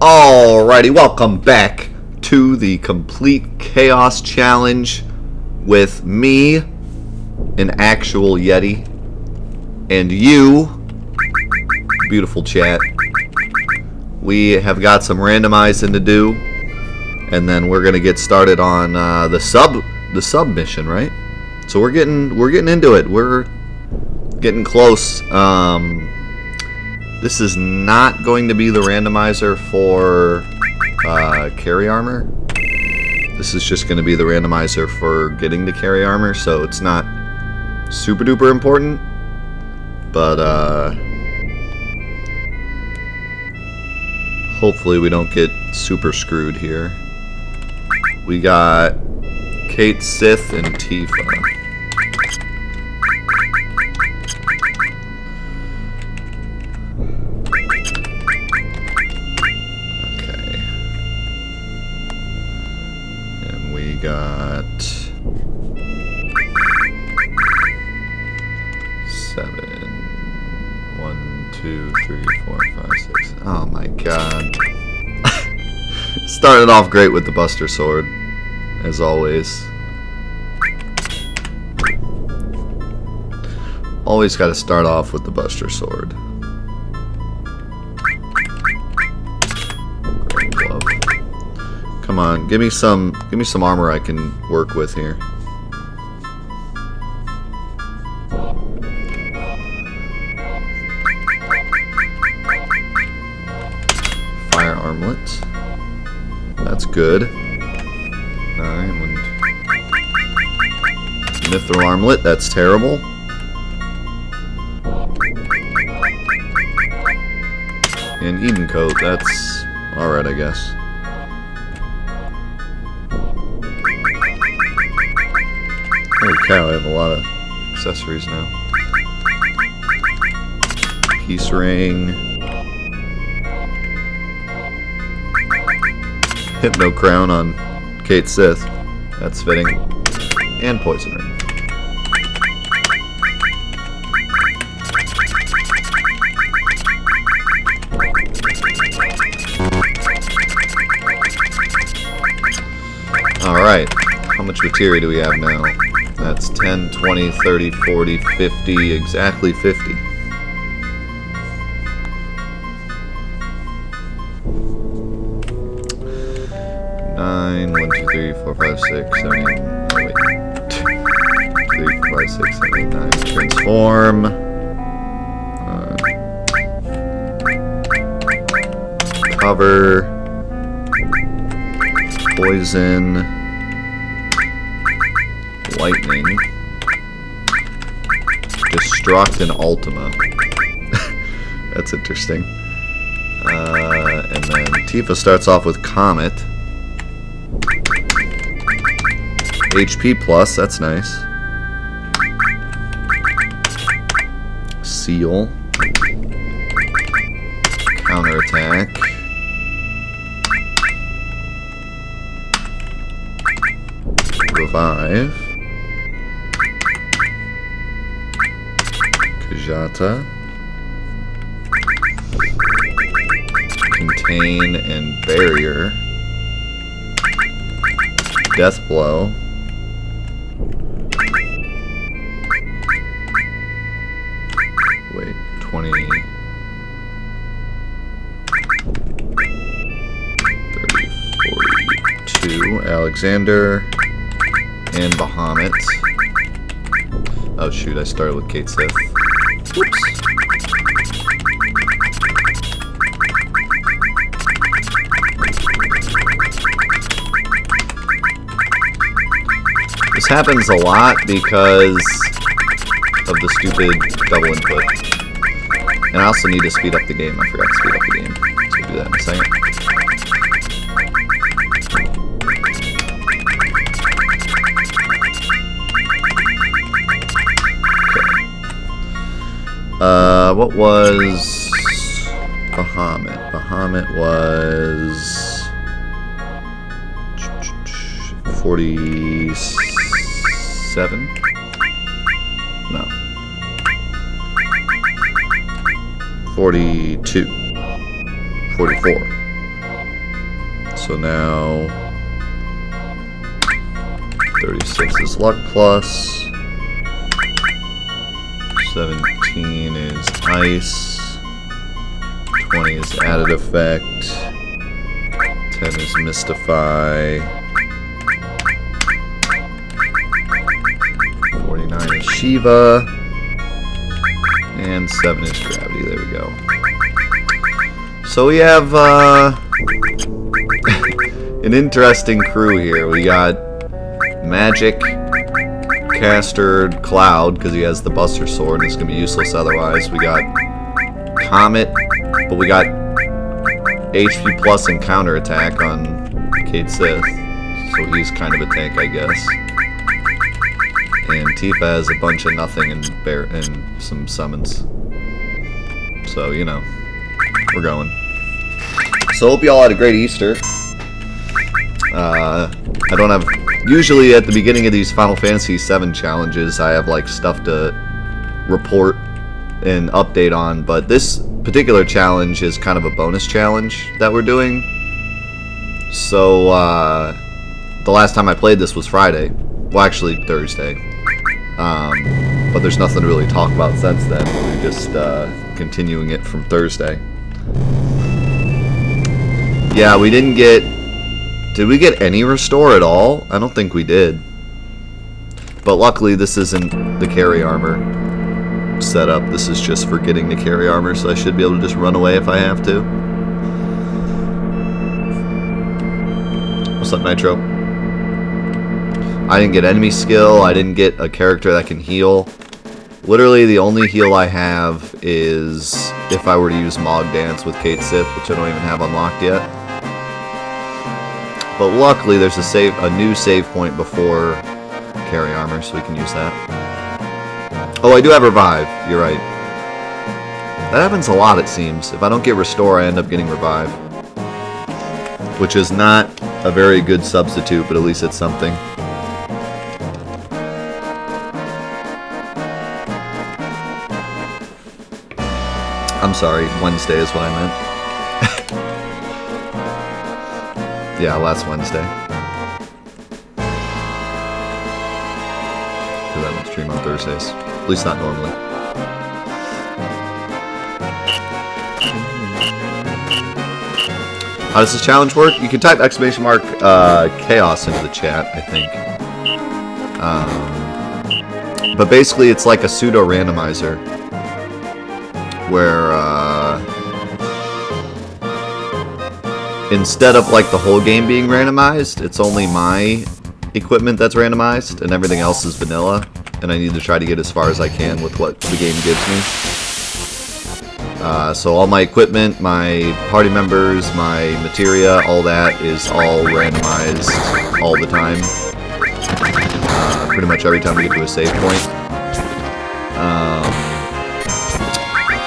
Alrighty, welcome back to the Complete Chaos Challenge with me, an actual Yeti, and you, beautiful chat. We have got some randomizing to do, and then we're gonna get started on the sub mission, right? So we're getting into it. We're getting close. This is not going to be the randomizer for carry armor. This is just going to be the randomizer for getting to carry armor, so it's not super duper important. But hopefully we don't get super screwed here. We got Kate, Sith, and Tifa. Got 7, 1, 2, 3, 4, 5, 6. Oh my god. Started off great with the Buster Sword, as always. Always got to start off with the Buster Sword. Come on, give me some armor I can work with here. Fire armlet. That's good. Mithril armlet, that's terrible. And Eden coat, that's alright, I guess. Holy cow, I have a lot of accessories now. Peace ring. Hypno crown on Kate Sith. That's fitting. And poison ring. Alright. How much materia do we have now? That's 10, 20, 30, 40, 50, exactly 50. Nine, 1, 2, 3, 4, 5, 6, 7, 8, oh wait. 2, 3, 4, 5, 6, 7, 8, 9. Transform. Cover. Poison. Lightning, Destruct, and Ultima. That's interesting. And then Tifa starts off with Comet. HP plus, that's nice. Seal. Counterattack. Revive. Kajata, Contain and Barrier, Death Blow, wait, 20, 30, 42, Alexander, and Bahamut. Oh shoot, I started with Kate Sith. Oops. This happens a lot because of the stupid double input. And I also need to speed up the game. I forgot to speed up the game. So we'll do that in a second. What was Bahamut? Bahamut was 47? No. 42. 44. So now 36 is luck plus, 17 is ice, 20 is added effect, 10 is mystify, 49 is Shiva, and 7 is gravity. There we go. So we have an interesting crew here. We got Magic, Caster, Cloud, because he has the Buster Sword and it's going to be useless otherwise. We got Comet, but we got HP plus and counter attack on Cade Sith, so he's kind of a tank, I guess. And Tifa has a bunch of nothing and some summons. So, you know, we're going. So hope you all had a great Easter. I don't have... Usually at the beginning of these Final Fantasy VII challenges, I have like stuff to report and update on, but this particular challenge is kind of a bonus challenge that we're doing. So, the last time I played this was Friday. Well, actually Thursday. But there's nothing to really talk about since then. We're just continuing it from Thursday. Yeah, we didn't get... Did we get any restore at all? I don't think we did. But luckily this isn't the carry armor setup. This is just for getting the carry armor, so I should be able to just run away if I have to. What's up, Nitro? I didn't get enemy skill. I didn't get a character that can heal. Literally the only heal I have is if I were to use Mog Dance with Cade Sith, which I don't even have unlocked yet. But luckily there's a new save point before carry armor, so we can use that. Oh, I do have revive. You're right. That happens a lot, it seems. If I don't get restore, I end up getting revive, which is not a very good substitute, but at least it's something. I'm sorry, Wednesday is what I meant. Yeah, last Wednesday. Because I don't stream on Thursdays. At least not normally. How does this challenge work? You can type !chaos into the chat, I think. But basically it's like a pseudo-randomizer. Where, instead of like the whole game being randomized, it's only my equipment that's randomized and everything else is vanilla, and I need to try to get as far as I can with what the game gives me. So all my equipment, my party members, my materia, all that is all randomized all the time. Pretty much every time we get to a save point.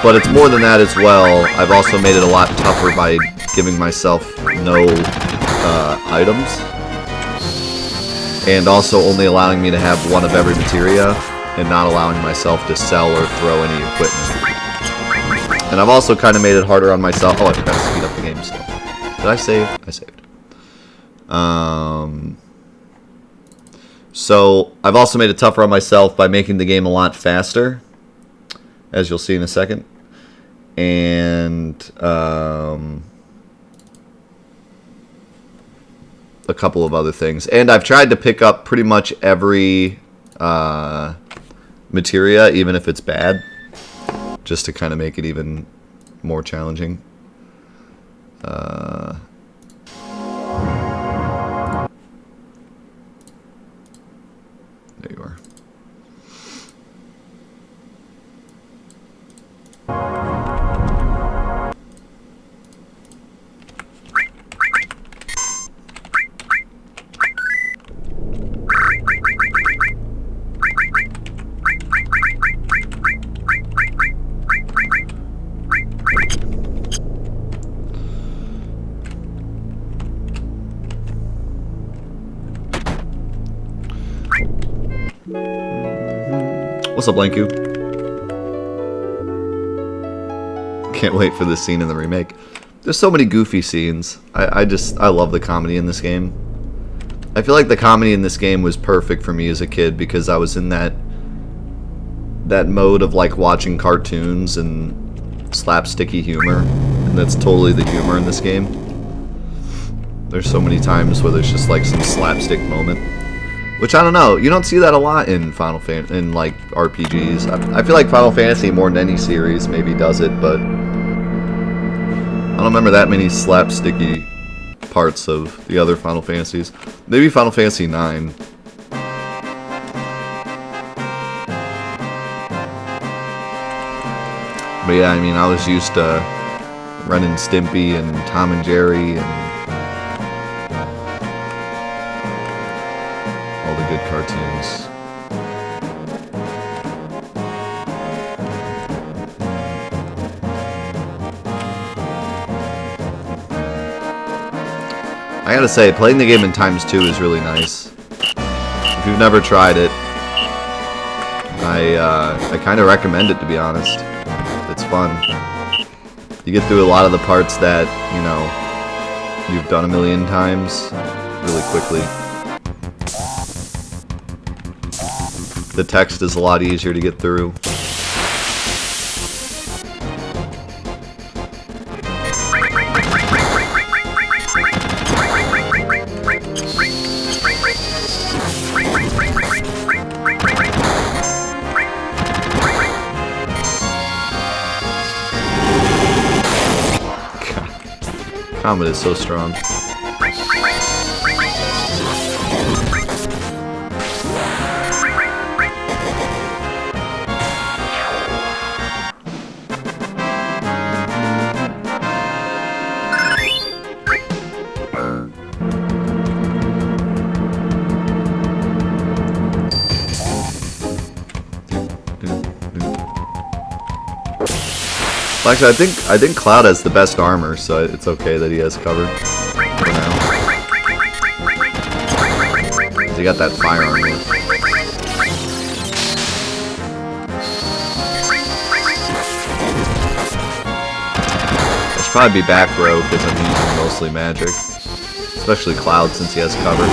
But it's more than that as well. I've also made it a lot tougher by giving myself no items. And also only allowing me to have one of every materia, and not allowing myself to sell or throw any equipment. And I've also kind of made it harder on myself. Oh, I forgot to speed up the game still. Did I save? I saved. So I've also made it tougher on myself by making the game a lot faster, as you'll see in a second. And a couple of other things. And I've tried to pick up pretty much every materia, even if it's bad, just to kind of make it even more challenging. There you are. What's up, Blanku? Can't wait for this scene in the remake. There's so many goofy scenes. I love the comedy in this game. I feel like the comedy in this game was perfect for me as a kid because I was in that mode of like watching cartoons and slapsticky humor, and that's totally the humor in this game. There's so many times where there's just like some slapstick moment, which I don't know. You don't see that a lot in in like RPGs. I feel like Final Fantasy more than any series maybe does it, but I don't remember that many slapsticky parts of the other Final Fantasies. Maybe Final Fantasy IX. But yeah, I mean, I was used to Ren and Stimpy and Tom and Jerry and all the good cartoons. I gotta say, playing the game in ×2 is really nice. If you've never tried it, I kind of recommend it, to be honest. It's fun. You get through a lot of the parts that, you know, you've done a million times really quickly. The text is a lot easier to get through. Combat is so strong. Actually, I think Cloud has the best armor, so it's okay that he has cover for now. He got that fire armor. I should probably be back row because I'm using mostly magic, especially Cloud since he has cover.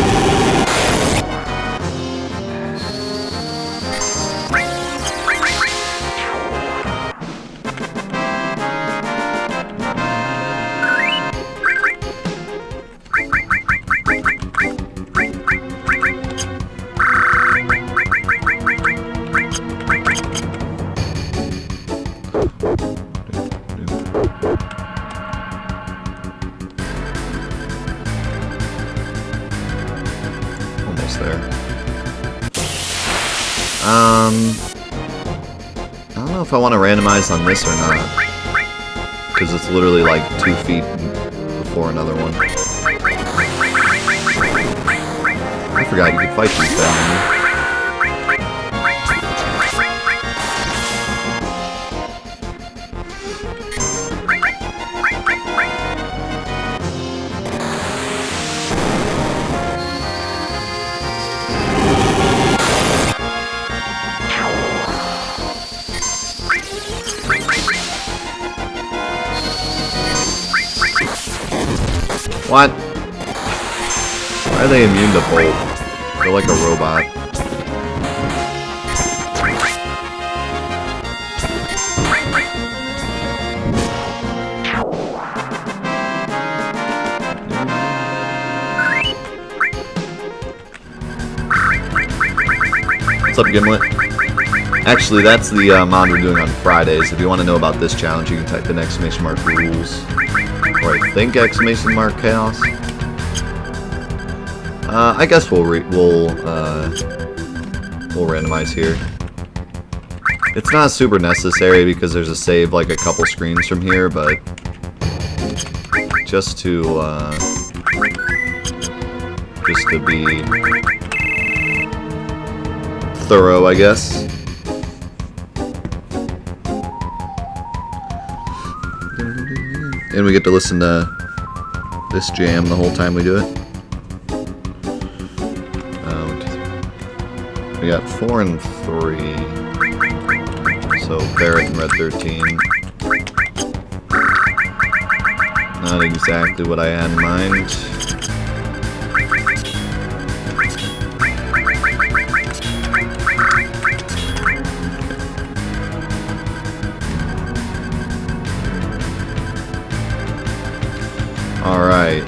There. I don't know if I want to randomize on this or not, because it's literally like 2 feet before another one. I forgot you could fight these down. What? Why are they immune to bolt? They're like a robot. What's up, Gimlet? Actually, that's the mod we're doing on Fridays. If you want to know about this challenge, you can type in !rules. Or I think !chaos. I guess we'll randomize here. It's not super necessary because there's a save like a couple screens from here, but just to be thorough, I guess. And we get to listen to this jam the whole time we do it. We got 4 and 3. So Barrett and Red 13. Not exactly what I had in mind. Alright.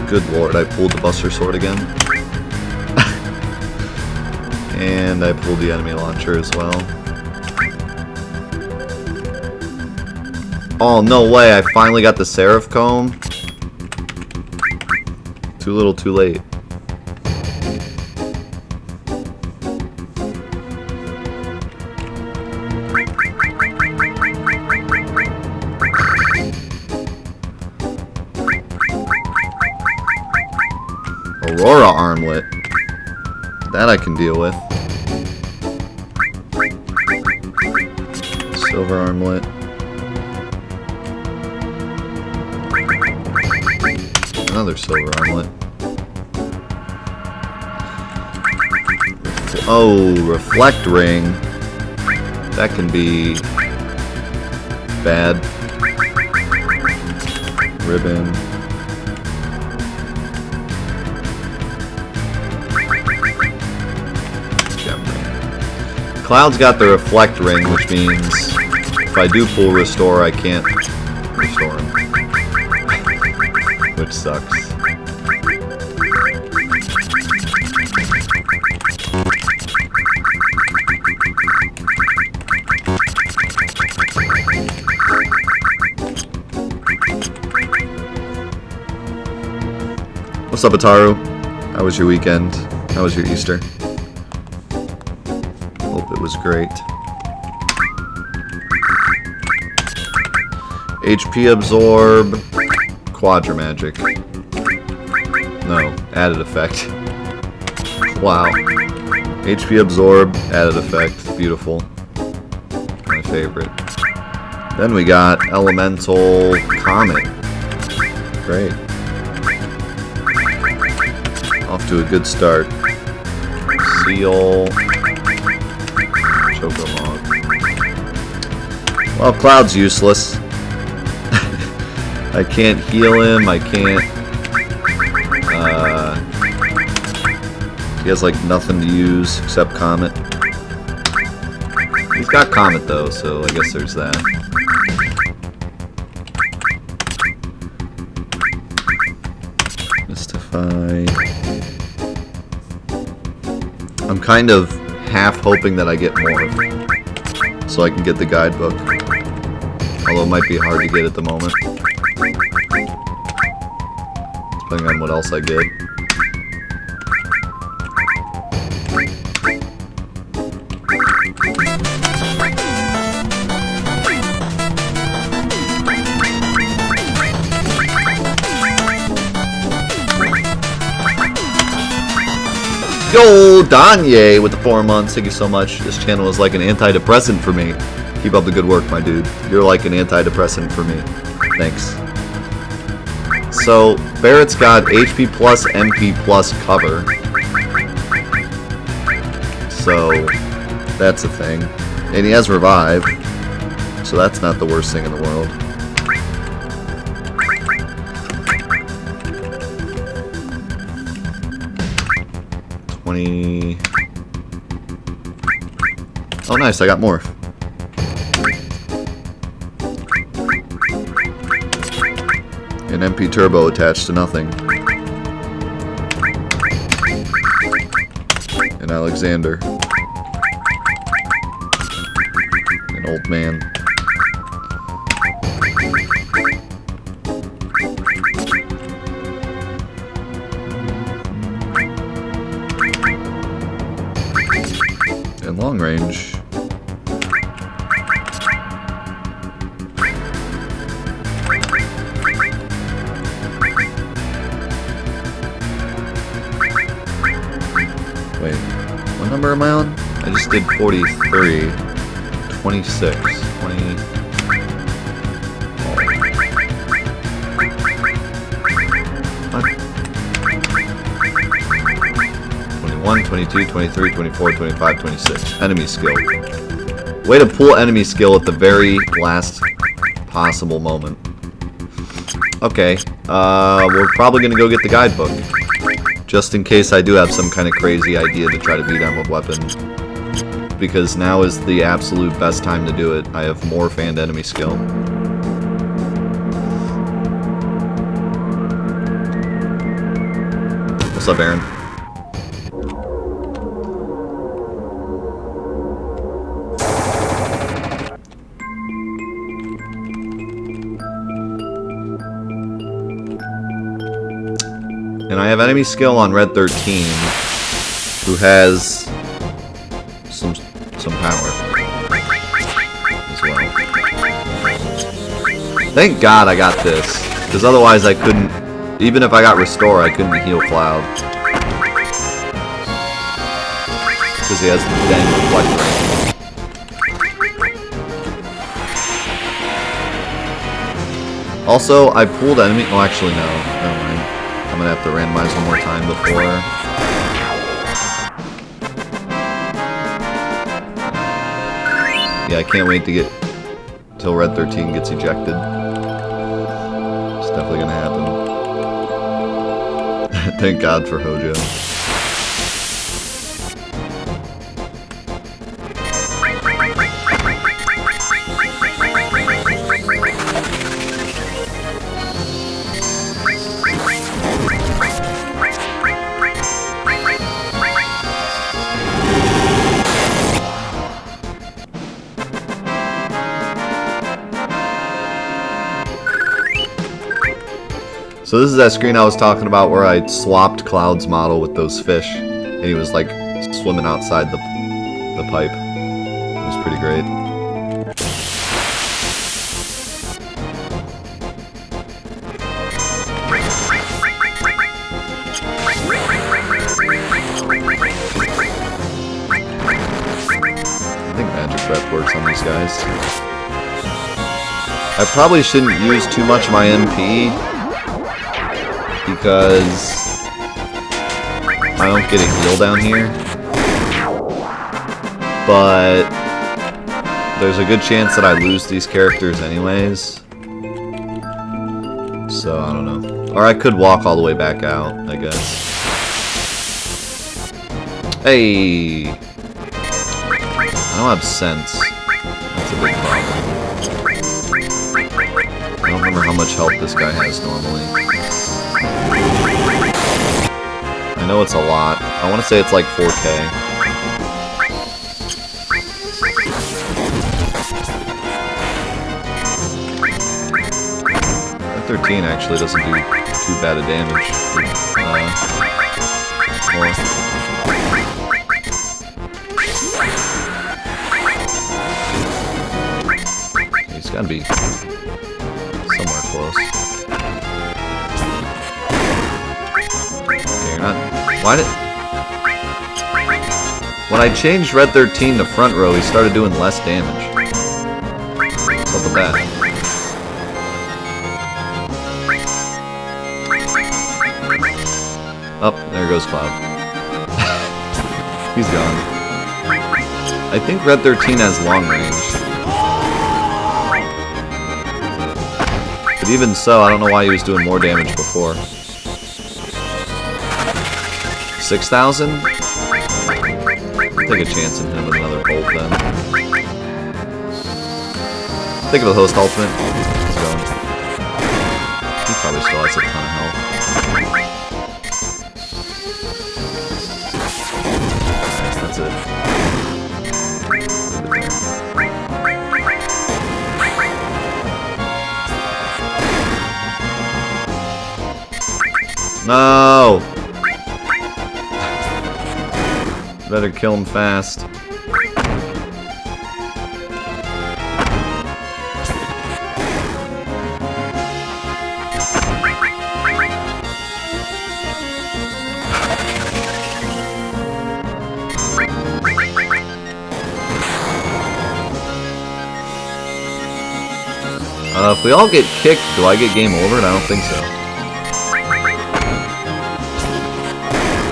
Good lord, I pulled the Buster Sword again. And I pulled the enemy launcher as well. Oh, no way, I finally got the Seraph Comb. Too little, too late. Aurora Armlet. That I can deal with. Silver Armlet. Another Silver Armlet. Oh, Reflect Ring. That can be bad. Ribbon. Cloud's got the Reflect Ring, which means if I do pull Restore, I can't restore him. Which sucks. What's up, Ataru? How was your weekend? How was your Easter? Hope it was great. HP Absorb, Quadra Magic. No, added effect. Wow. HP Absorb, added effect. Beautiful. My favorite. Then we got Elemental Comet. Great. Off to a good start. Seal. Chocomog. Well, Cloud's useless. I can't heal him, I can't... he has like nothing to use except Comet. He's got Comet though, so I guess there's that. Mystify. I'm kind of half hoping that I get more, so I can get the guidebook. Although it might be hard to get at the moment. Depending on what else I get. Yo, Danye with the 4 months. Thank you so much. This channel is like an antidepressant for me. Keep up the good work, my dude. You're like an antidepressant for me. Thanks. So, Barrett's got HP plus, MP plus cover. So, that's a thing. And he has Revive. So that's not the worst thing in the world. Oh nice, I got more. An MP Turbo attached to nothing. An Alexander. An old man. And long range. Wait, what number am I on? I just did 43, 26, 20... What? 21, 22, 23, 24, 25, 26. Enemy skill. Way to pull enemy skill at the very last possible moment. Okay, we're probably gonna go get the guidebook. Just in case I do have some kind of crazy idea to try to beat him with weapons. Because now is the absolute best time to do it. I have morph and enemy skill. What's up, Aaron? And I have enemy skill on Red 13, who has some power as well. Thank God I got this, because otherwise I couldn't, even if I got Restore, I couldn't heal Cloud. Because he has the dang reflect range. Also, I pulled enemy, oh actually no, never mind. I'm gonna have to randomize one more time before. Yeah, I can't wait to get till Red 13 gets ejected. It's definitely gonna happen. Thank God for Hojo. So this is that screen I was talking about where I swapped Cloud's model with those fish, and he was like swimming outside the pipe. It was pretty great. I think magic rep works on these guys. I probably shouldn't use too much of my MP, because I don't get a heal down here, but there's a good chance that I lose these characters anyways, so I don't know. Or I could walk all the way back out, I guess. Hey! I don't have sense. That's a big problem. I don't remember how much health this guy has normally. I know it's a lot. I want to say it's like 4K. That 13 actually doesn't do too bad of damage. More. He's gotta be somewhere close. Why did... When I changed Red 13 to front row, he started doing less damage. What's up with that? Oh, there goes Cloud. He's gone. I think Red 13 has long range. But even so, I don't know why he was doing more damage before. 6,000? I'll take a chance in him with another bolt then. Think of the host ultimate. He's going. He probably still has a ton of health. That's it. No! Better kill him fast. If we all get kicked, do I get game over? I don't think so.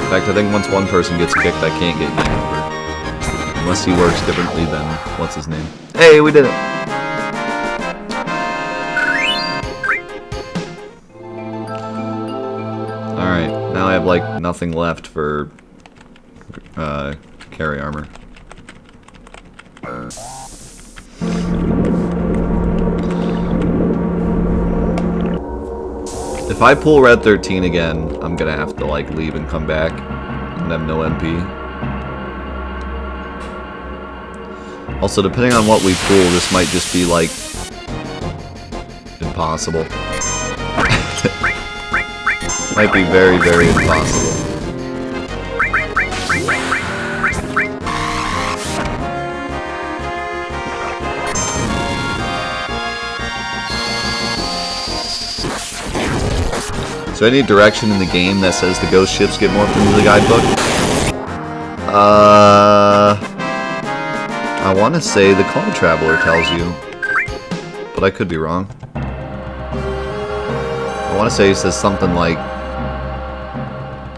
In fact, I think once one person gets kicked, I can't get game over. Unless he works differently than... what's his name? Hey, we did it! now I have like nothing left for carry armor. If I pull Red 13 again, I'm gonna have to like leave and come back and have no MP. Also, depending on what we pull, this might just be like impossible. Might be very, very impossible. So any direction in the game that says the ghost ships get more from the guidebook? I want to say the Call Traveler tells you, but I could be wrong. I want to say it says something like,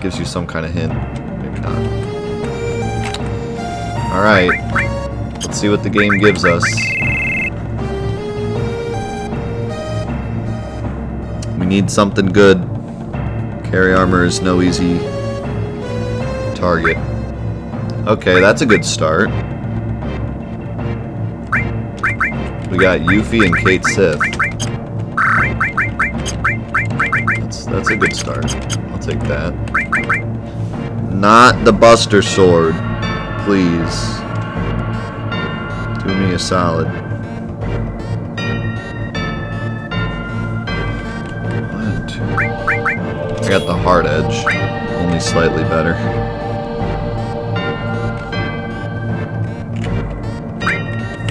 gives you some kind of hint. Maybe not. Alright, let's see what the game gives us. We need something good. Carry armor is no easy target. Okay, that's a good start. We got Yuffie and Kate Sith. That's a good start. I'll take that. Not the Buster Sword. Please. Do me a solid. I got the hard edge, only slightly better.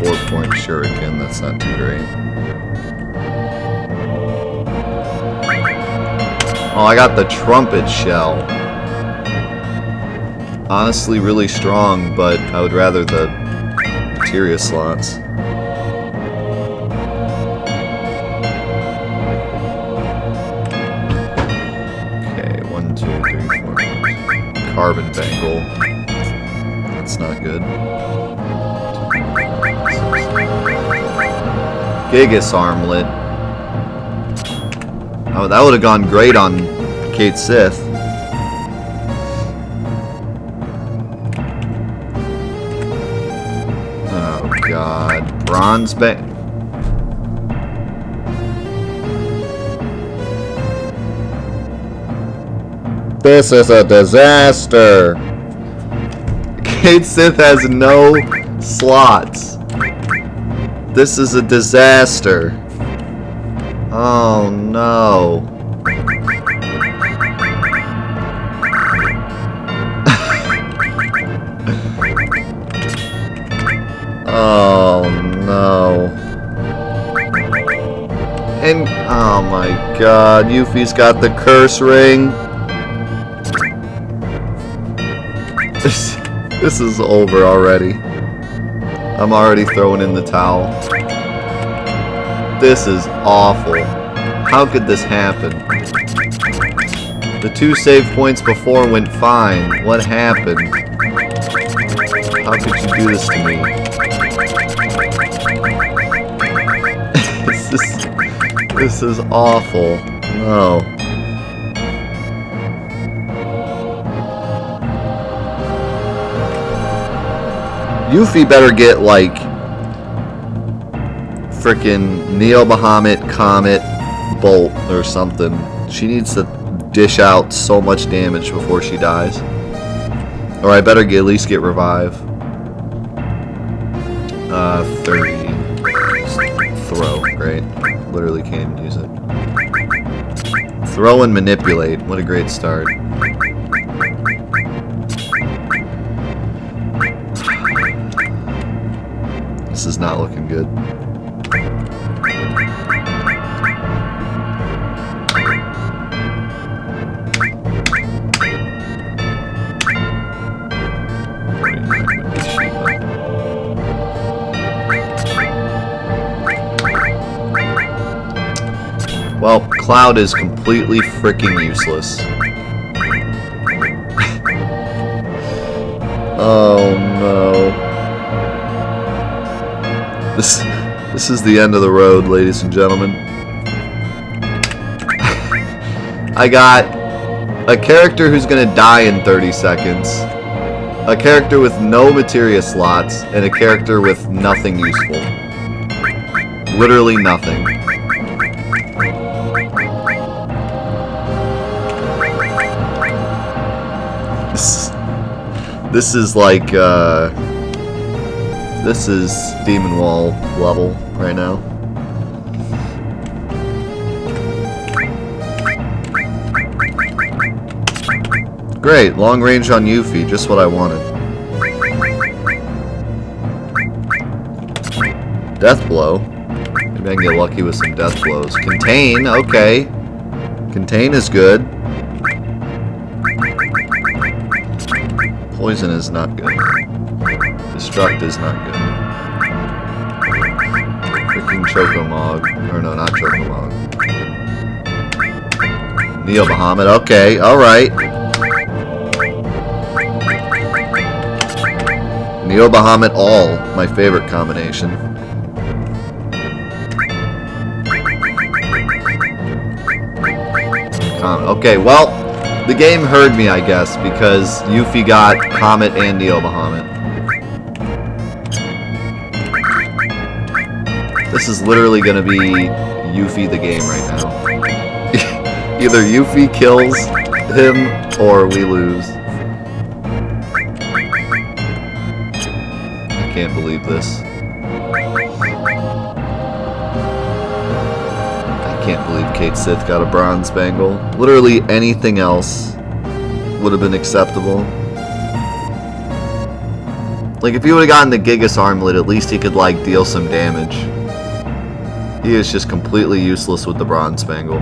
4-point shuriken, that's not too great. Oh, I got the trumpet shell. Honestly, really strong, but I would rather the materia slots. Carbon bangle. That's not good. Gigas armlet. Oh, that would have gone great on Kate Sith. Oh god. Bronze bangle. This is a disaster. Kate Sith has no slots. This is a disaster. Oh no. Oh no. And oh my god, Yuffie's got the curse ring. This is over already. I'm already throwing in the towel. This is awful. How could this happen? The 2 save points before went fine. What happened? How could you do this to me? This is awful. No. Yuffie better get like frickin' Neo Bahamut Comet Bolt or something. She needs to dish out so much damage before she dies. Or I better at least get revive. 30. Throw, great. Literally can't even use it. Throw and manipulate. What a great start. This is not looking good. Well, Cloud is completely freaking useless. Oh no. This is the end of the road, ladies and gentlemen. I got A character who's gonna die in 30 seconds. A character with no materia slots, and a character with nothing useful. Literally nothing. This is like, this is Demon Wall level right now. Great, long range on Yuffie, just what I wanted. Death Blow. Maybe I can get lucky with some death blows. Contain, okay. Contain is good. Poison is not good. Destruct is not good. Freaking Chocomog. Or no, not Chocomog. Neo Bahamut, okay, alright. Neo Bahamut all, my favorite combination. Okay, well, the game heard me, I guess, because Yuffie got Comet and Neo Bahamut. This is literally gonna be Yuffie the game right now. Either Yuffie kills him or we lose. I can't believe this. I can't believe Kate Sith got a bronze bangle. Literally anything else would have been acceptable. Like, if he would have gotten the Gigas Armlet, at least he could, like, deal some damage. He is just completely useless with the bronze bangle.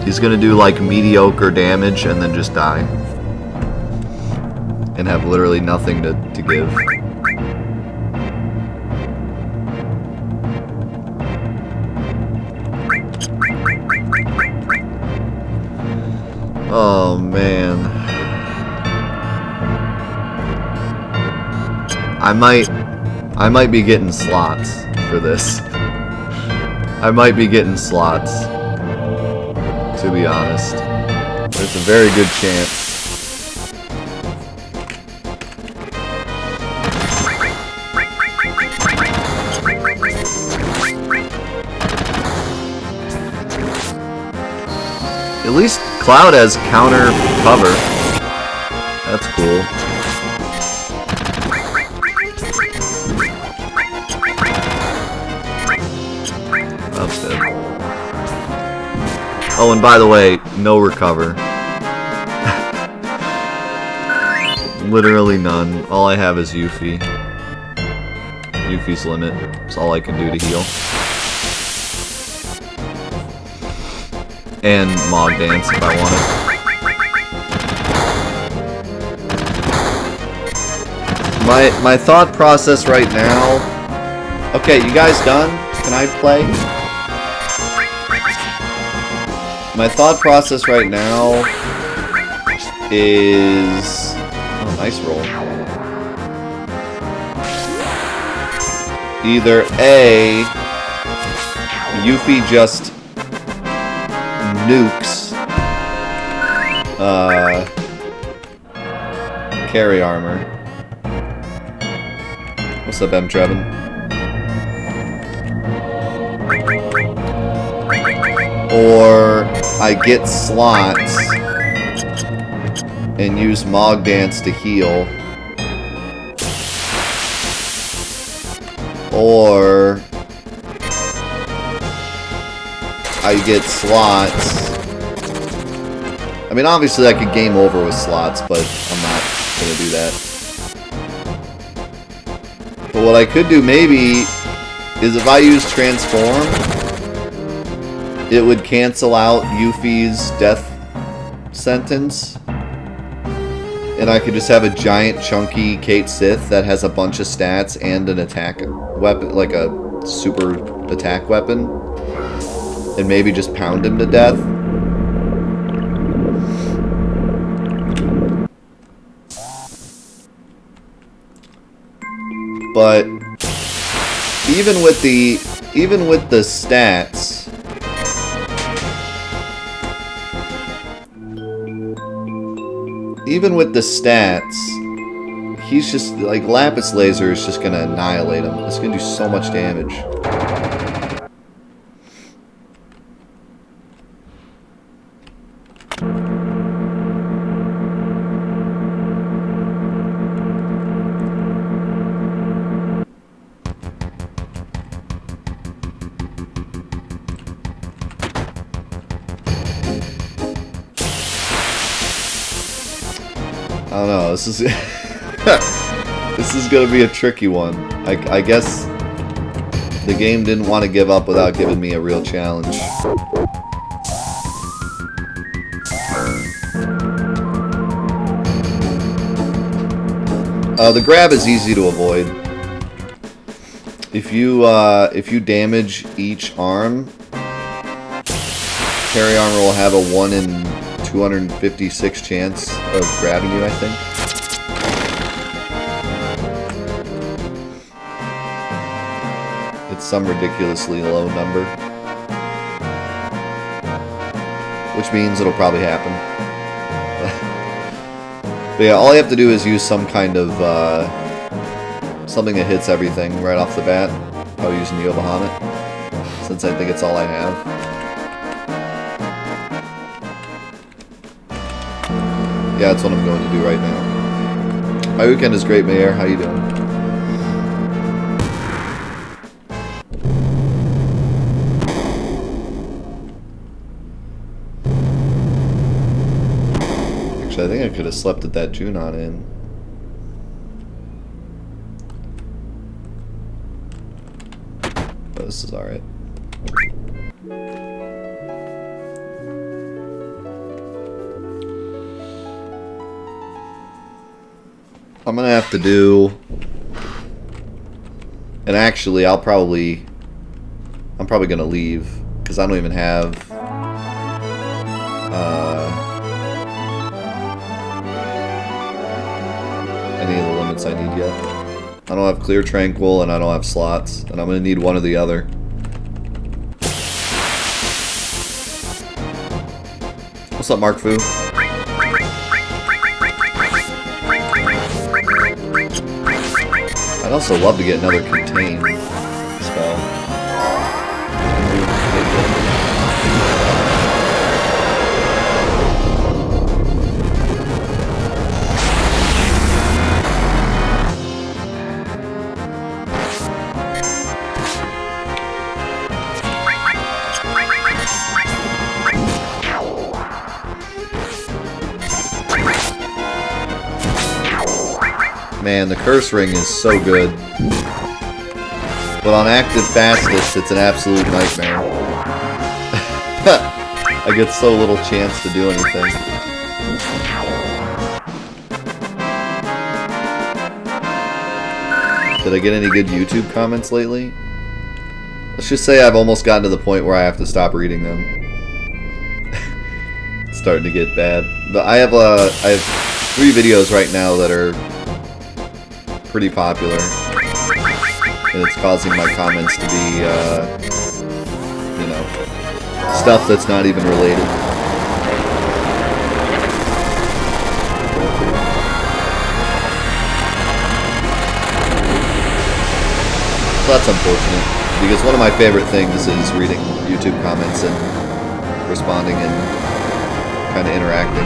He's gonna do, like, mediocre damage and then just die. And have literally nothing to give. Oh, man. I might be getting slots for this. I might be getting slots, to be honest. There's a very good chance. At least Cloud has counter cover. That's cool. That's good. Oh, and by the way, no recover. Literally none. All I have is Yuffie. Yuffie's limit. That's all I can do to heal. And Mog Dance if I wanted. My thought process right now... Okay, you guys done? Can I play? My thought process right now is... Oh, nice roll. Either A... Yuffie just... nukes carry armor. What's up, M. Trevin? Or I get slots and use Mog Dance to heal. Or I get slots. I mean, obviously I could game over with slots, but I'm not gonna do that. But what I could do maybe is if I use Transform, it would cancel out Yuffie's death sentence. And I could just have a giant chunky Kate Sith that has a bunch of stats and an attack weapon, like a super attack weapon. And maybe just pound him to death. But even with the stats, even with the stats, he's just, like, Lapis Laser is just gonna annihilate him. It's gonna do so much damage. I don't know, this is this is gonna be a tricky one. I guess the game didn't want to give up without giving me a real challenge. The grab is easy to avoid. If you damage each arm, carry armor will have a 1 in 256 chance of grabbing you, I think. It's some ridiculously low number. Which means it'll probably happen. But yeah, all you have to do is use some kind of, something that hits everything right off the bat. I'll use Neo Bahamut, since I think it's all I have. Yeah, that's what I'm going to do right now. My weekend is great, Mayor. How you doing? Actually, I think I could have slept at that Junon Inn. But this is alright. I'm gonna have to do, and actually I'm probably gonna leave because I don't even have any of the limits I need yet. I don't have Clear Tranquil and I don't have slots, and I'm gonna need one or the other. What's up, Mark Fu? I'd also love to get another Contain spell. Man, the Curse Ring is so good. But on active fastest, it's an absolute nightmare. I get so little chance to do anything. Did I get any good YouTube comments lately? Let's just say I've almost gotten to the point where I have to stop reading them. It's starting to get bad. But I have 3 videos right now that are pretty popular, and it's causing my comments to be, you know, stuff that's not even related. So that's unfortunate, because one of my favorite things is reading YouTube comments and responding and kind of interacting.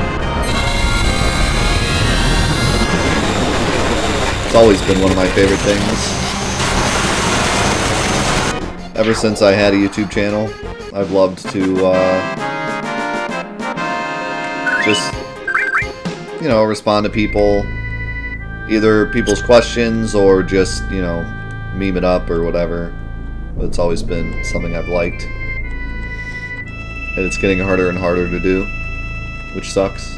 It's always been one of my favorite things. Ever since I had a YouTube channel, I've loved to just, you know, respond to people, either people's questions or just, you know, meme it up or whatever. But it's always been something I've liked. And it's getting harder and harder to do, which sucks.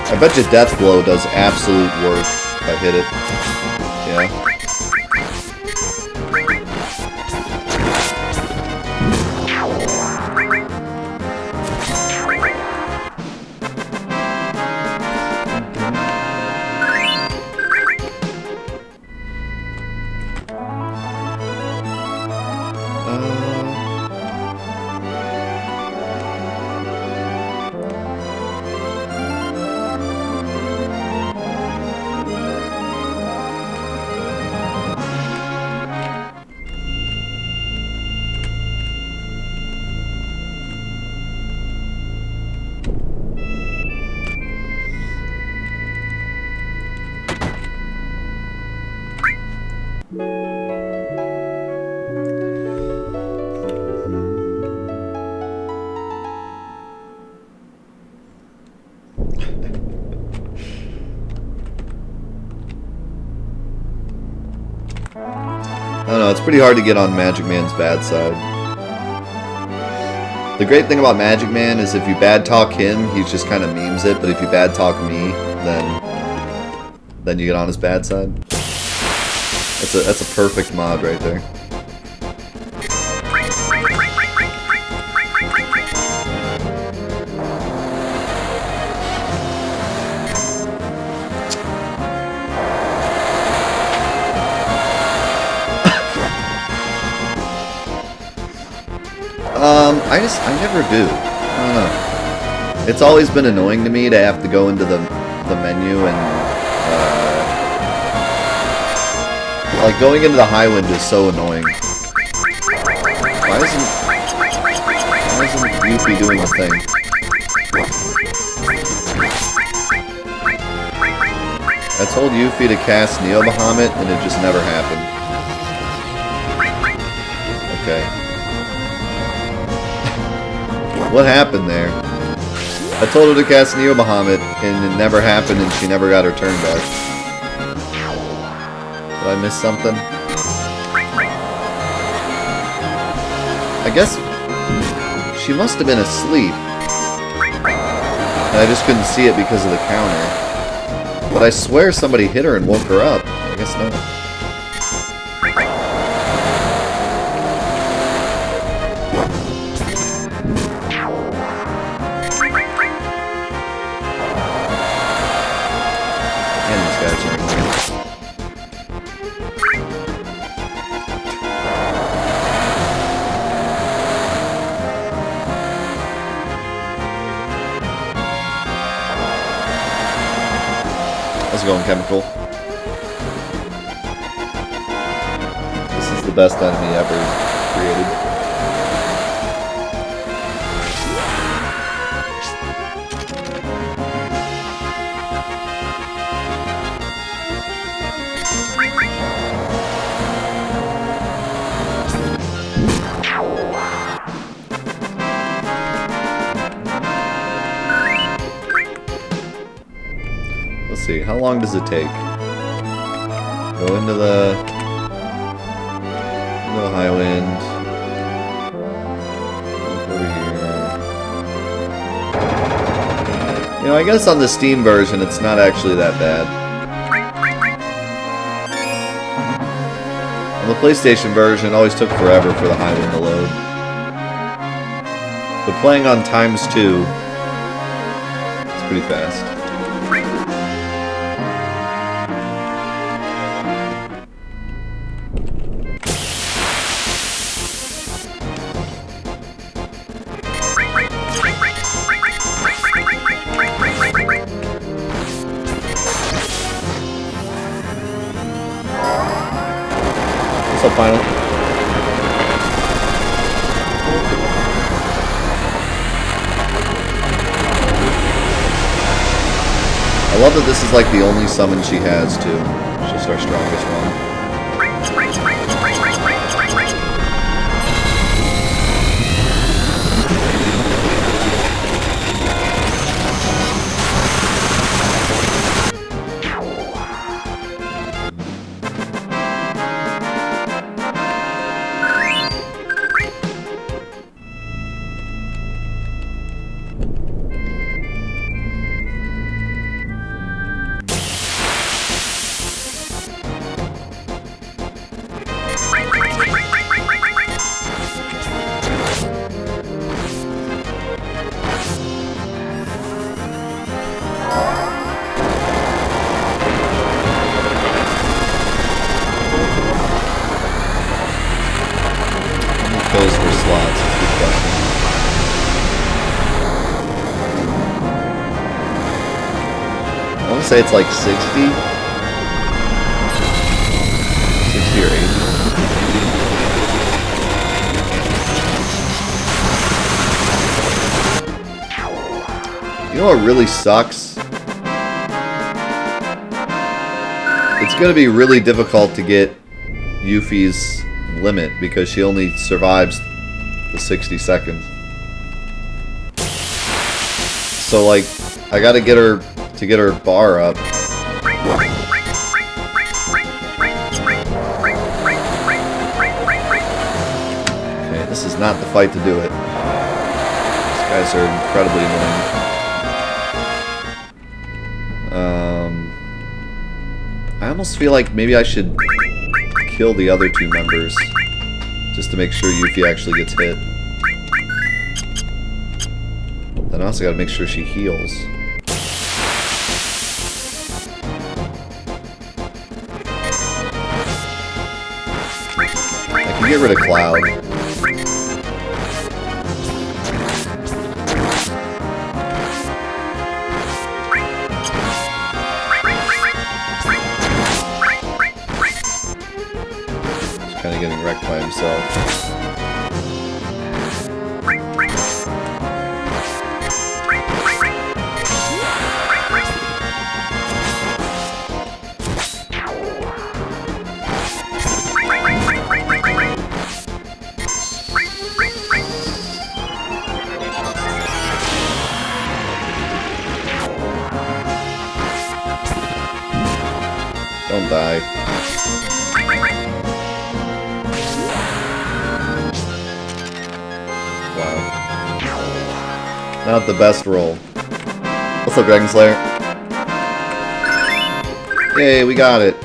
I bet you Death Blow does absolute work if I hit it. Yeah. I don't know, it's pretty hard to get on Magic Man's bad side. The great thing about Magic Man is if you bad talk him, he just kind of memes it, but if you bad talk me, then you get on his bad side. That's a perfect mod right there. I never do. I don't know. It's always been annoying to me to have to go into the menu and, like, going into the high wind is so annoying. Why isn't Yuffie doing the thing? I told Yuffie to cast Neo Bahamut and it just never happened. Okay. What happened there? I told her to cast Neo Bahamut, and it never happened, and she never got her turn back. Did I miss something? I guess she must have been asleep. And I just couldn't see it because of the counter. But I swear somebody hit her and woke her up. I guess not. How's it going, Chemical? This is the best enemy ever created. Let's see, how long does it take? Go into the high wind. Look over here. You know, I guess on the Steam version it's not actually that bad. On the PlayStation version it always took forever for the high wind to load. But playing on ×2, it's pretty fast. What's up, Final? I love that this is like the only summon she has, too. It's just our strongest one. Kills for slots, it's a good question. I want to say it's like 60? 60 or 80. You know what really sucks? It's going to be really difficult to get Yuffie's limit because she only survives the 60 seconds. So like I gotta get her to get her bar up. Okay, this is not the fight to do it. These guys are incredibly annoying. I almost feel like maybe I should kill the other two members just to make sure Yuffie actually gets hit. Then I also gotta make sure she heals. I can get rid of Cloud. He's kind of getting wrecked by himself. Don't die. Wow. Not the best roll. What's up, Dragon Slayer? Yay, we got it.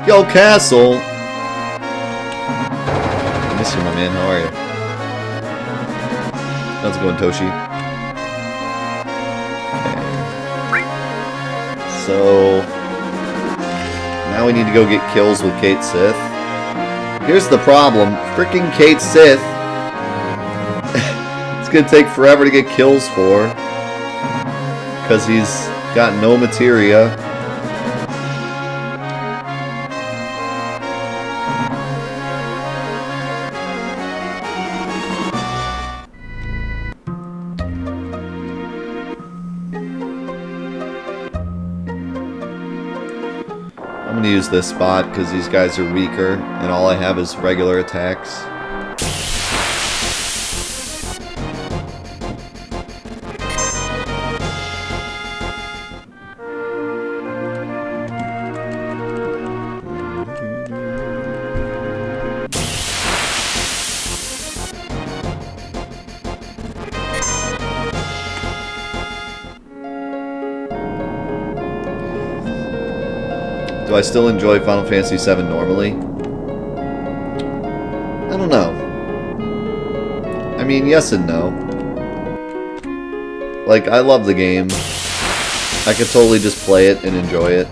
Yo, Castle! I miss you, my man. How are you? How's it going, Toshi? Okay. So... now we need to go get kills with Cait Sith. Here's the problem. Freaking Cait Sith. It's gonna take forever to get kills for. Because he's got no materia. I'm gonna use this spot because these guys are weaker and all I have is regular attacks. Do I still enjoy Final Fantasy VII normally? I don't know. I mean, yes and no. Like, I love the game. I could totally just play it and enjoy it.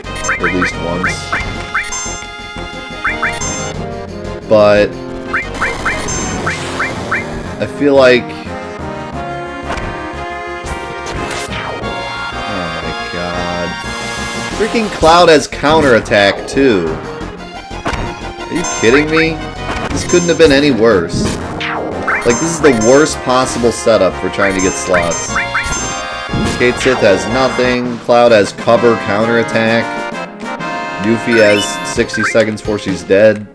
At least once. But... I feel like... Freaking Cloud has counterattack too. Are you kidding me? This couldn't have been any worse. Like, this is the worst possible setup for trying to get slots. Cait Sith has nothing. Cloud has cover counterattack. Yuffie has 60 seconds before she's dead.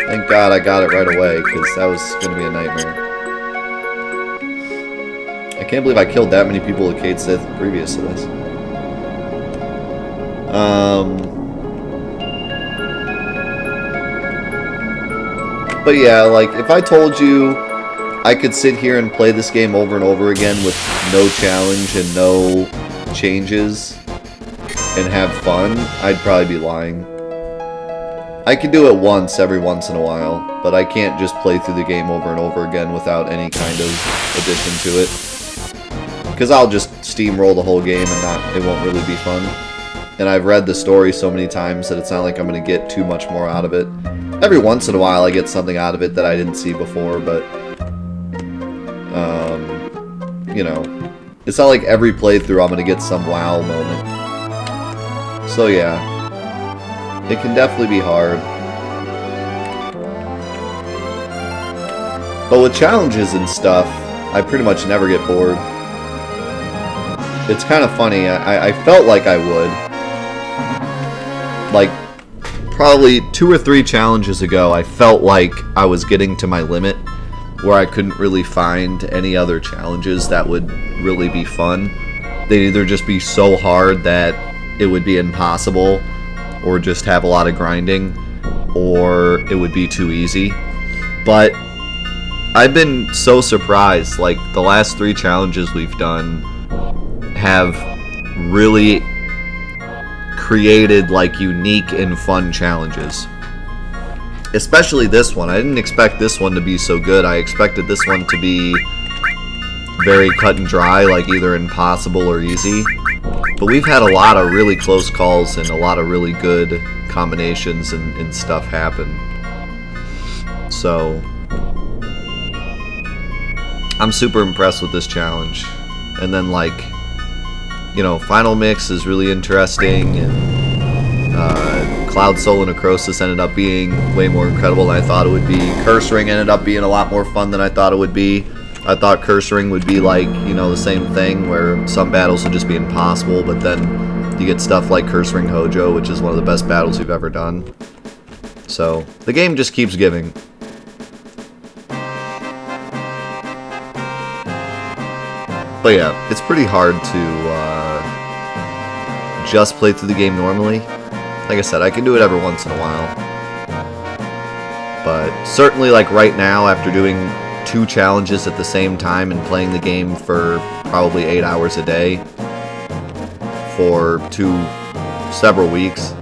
Thank God I got it right away, because that was going to be a nightmare. I can't believe I killed that many people with Cait Sith previous to this. But yeah, like, if I told you I could sit here and play this game over and over again with no challenge and no changes and have fun, I'd probably be lying. I can do it once every once in a while, but I can't just play through the game over and over again without any kind of addition to it. Because I'll just steamroll the whole game and it won't really be fun. And I've read the story so many times that it's not like I'm going to get too much more out of it. Every once in a while I get something out of it that I didn't see before, but... you know, it's not like every playthrough I'm going to get some wow moment. So yeah, it can definitely be hard. But with challenges and stuff, I pretty much never get bored. It's kind of funny. I felt like I would. Like, probably 2 or 3 challenges ago, I felt like I was getting to my limit, where I couldn't really find any other challenges that would really be fun. They'd either just be so hard that it would be impossible, or just have a lot of grinding, or it would be too easy. But I've been so surprised. Like, the last 3 challenges we've done have really created like unique and fun challenges. Especially this one. I didn't expect this one to be so good. I expected this one to be very cut and dry, like either impossible or easy. But we've had a lot of really close calls and a lot of really good combinations and stuff happen. So I'm super impressed with this challenge. And then, like, you know, Final Mix is really interesting, and Cloud Soul and Necrosis ended up being way more incredible than I thought it would be. Curse Ring ended up being a lot more fun than I thought it would be. I thought Curse Ring would be like, you know, the same thing, where some battles would just be impossible, but then you get stuff like Curse Ring Hojo, which is one of the best battles we've ever done. So, the game just keeps giving. But yeah, it's pretty hard to just play through the game normally. Like I said, I can do it every once in a while. But certainly, like right now, after doing 2 challenges at the same time and playing the game for probably 8 hours a day for several weeks,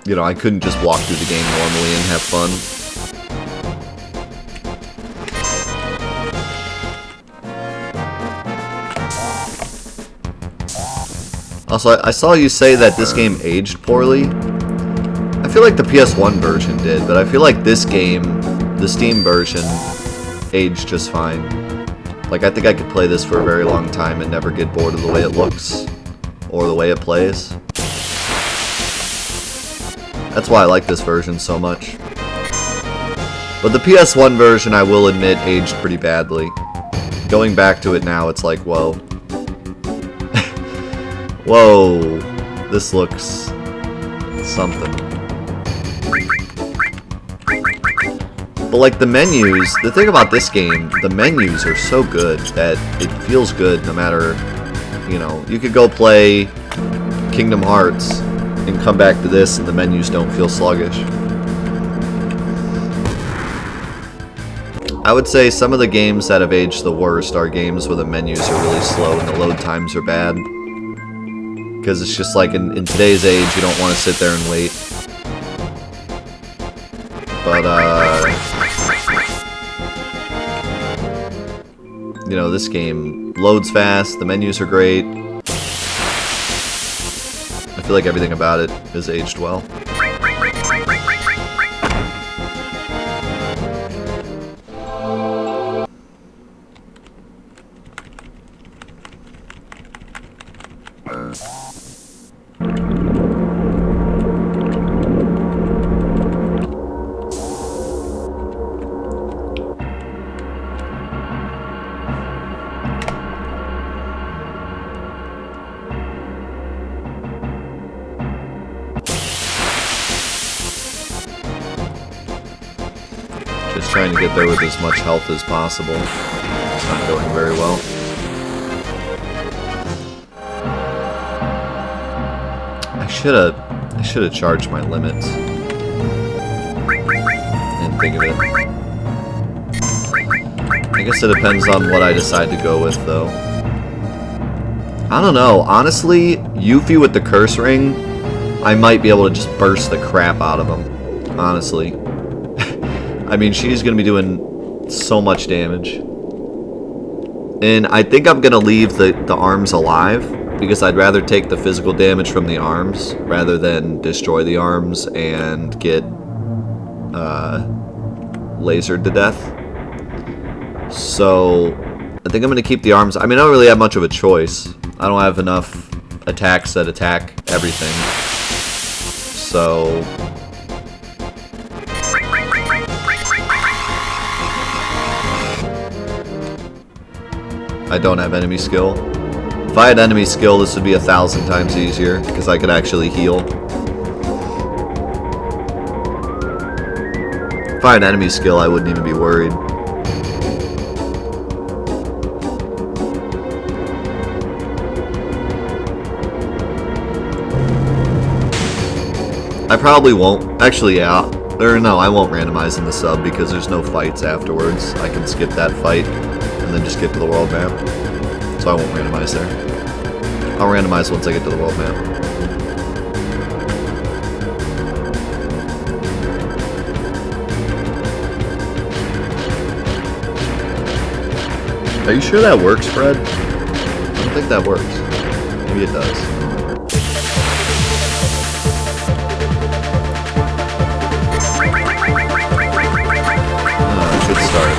you know, I couldn't just walk through the game normally and have fun. Also, I saw you say that this game aged poorly. I feel like the PS1 version did, but I feel like this game, the Steam version, aged just fine. Like, I think I could play this for a very long time and never get bored of the way it looks or the way it plays. That's why I like this version so much. But the PS1 version, I will admit, aged pretty badly. Going back to it now, it's like, whoa. Whoa, this looks something. But like the menus, the thing about this game, the menus are so good that it feels good no matter, you know, you could go play Kingdom Hearts and come back to this and the menus don't feel sluggish. I would say some of the games that have aged the worst are games where the menus are really slow and the load times are bad. Because it's just like, in today's age, you don't want to sit there and wait. But, you know, this game loads fast, the menus are great. I feel like everything about it is aged well. Just trying to get there with as much health as possible. It's not going very well. I should have charged my limits. Didn't think of it. I guess it depends on what I decide to go with, though. I don't know. Honestly, Yuffie with the Curse Ring, I might be able to just burst the crap out of him. Honestly. I mean, she's going to be doing so much damage. And I think I'm going to leave the arms alive, because I'd rather take the physical damage from the arms rather than destroy the arms and get lasered to death. So I think I'm going to keep the arms. I mean, I don't really have much of a choice. I don't have enough attacks that attack everything. So I don't have enemy skill. If I had enemy skill, this would be 1,000 times easier, because I could actually heal. If I had enemy skill, I wouldn't even be worried. I probably won't. Actually, yeah. Or no, I won't randomize in the sub because there's no fights afterwards. I can skip that fight and then just get to the world map. So I won't randomize there. I'll randomize once I get to the world map. Are you sure that works, Fred? I don't think that works. Maybe it does. Good start.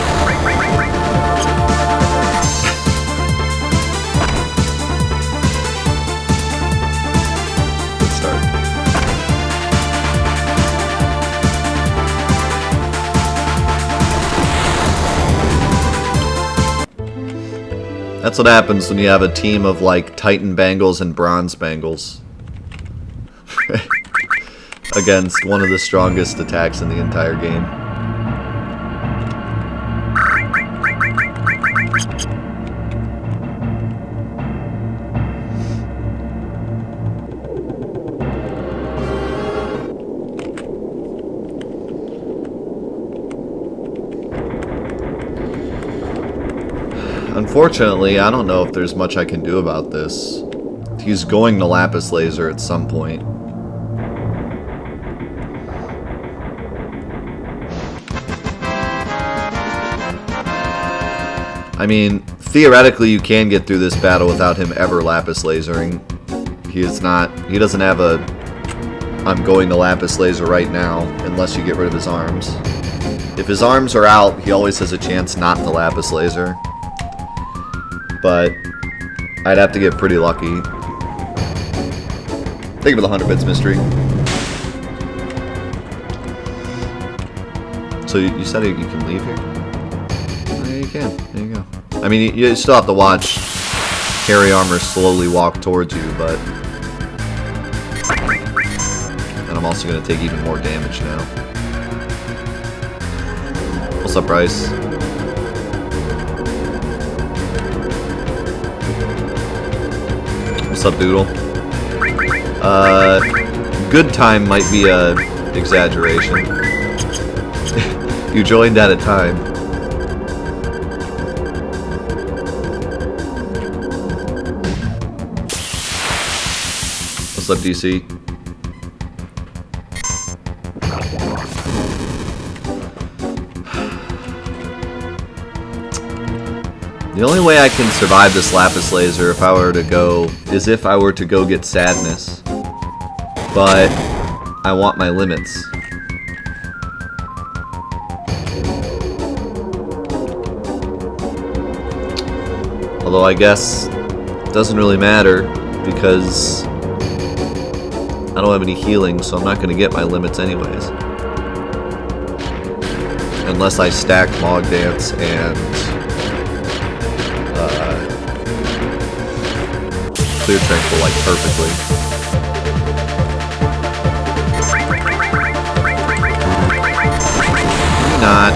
Good start. That's what happens when you have a team of like Titan Bangles and Bronze Bangles. Against one of the strongest attacks in the entire game. Unfortunately, I don't know if there's much I can do about this. He's going to Lapis Laser at some point. I mean, theoretically you can get through this battle without him ever Lapis Lasering. He doesn't have a I'm going to Lapis Laser right now, unless you get rid of his arms. If his arms are out, he always has a chance not to Lapis Laser. But I'd have to get pretty lucky. Thank you for the 100 bits, Mystery. So you said you can leave here? Oh, yeah, you can. There you go. I mean, you still have to watch Carry Armor slowly walk towards you, but... And I'm also going to take even more damage now. What's up, Bryce? What's up, Doodle? Good time might be a exaggeration. You joined at a time. What's up, DC? The only way I can survive this Lapis Laser if I were to go is if I were to go get Sadness. But I want my limits. Although I guess it doesn't really matter because I don't have any healing, so I'm not going to get my limits anyways. Unless I stack Mog Dance and Clear Tranquil like perfectly. Maybe not.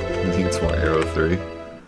I think it's more Arrow 3.